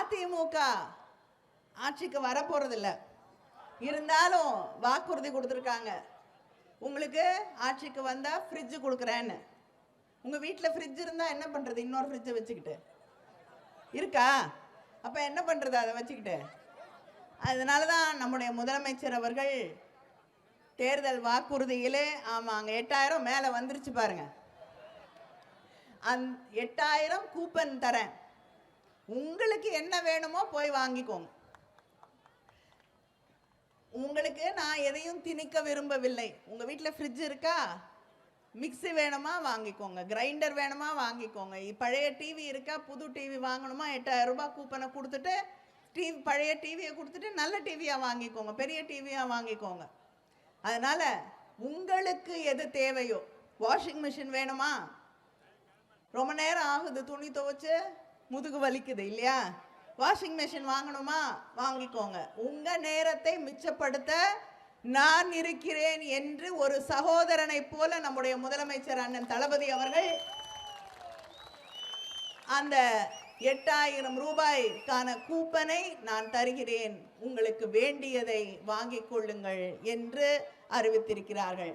அதிமுக ஆட்சிக்கு வரப்போறதில்ல, இருந்தாலும் வாக்குறுதி கொடுத்துருக்காங்க. உங்களுக்கு ஆட்சிக்கு வந்தா ஃப்ரிட்ஜ் கொடுக்குறேன்னு. உங்க வீட்டில் ஃப்ரிட்ஜ் இருந்தா என்ன பண்றது? இன்னொரு ஃப்ரிட்ஜை வச்சுக்கிட்டு இருக்கா? அப்ப என்ன பண்றது அதை வச்சுக்கிட்டு? அதனால தான் நம்முடைய முதலமைச்சர் அவர்கள் தேர்தல் வாக்குறுதியிலே, ஆமாங்க 8000 மேலே வந்துருச்சு பாருங்க, 8000 கூப்பன் தரேன், உங்களுக்கு என்ன வேணுமோ போய் வாங்கிக்கோங்க. உங்களுக்கு நான் எதையும் திணிக்க விரும்பவில்லை. உங்க வீட்டில் ஃப்ரிட்ஜ் இருக்கா? மிக்ஸி வேணுமா வாங்கிக்கோங்க, கிரைண்டர் வேணுமா வாங்கிக்கோங்க, பழைய டிவி இருக்கா, புது டிவி வாங்கணுமா, 8000 ரூபாய் கூப்பனை கொடுத்துட்டு டிவி, பழைய டிவியை கொடுத்துட்டு நல்ல டிவியாக வாங்கிக்கோங்க, பெரிய டிவியாக வாங்கிக்கோங்க. அதனால உங்களுக்கு எது தேவையோ, வாஷிங் மிஷின் வேணுமா, ரொம்ப நேரம் ஆகுது துணி துவைச்சு முதுகு வலிக்குது இல்லையா, வாஷிங் மிஷின் வாங்கணுமா வாங்கிக்கோங்க. உங்க நேரத்தை மிச்சப்படுத்த நான் இருக்கிறேன் என்று ஒரு சகோதரனை போல நம்முடைய முதலமைச்சர் அண்ணன் தளபதி அவர்கள் அந்த 8000 ரூபாய்க்கான கூப்பனை நான் தருகிறேன், உங்களுக்கு வேண்டியதை வாங்கிக் கொள்ளுங்கள் என்று அறிவித்திருக்கிறார்கள்.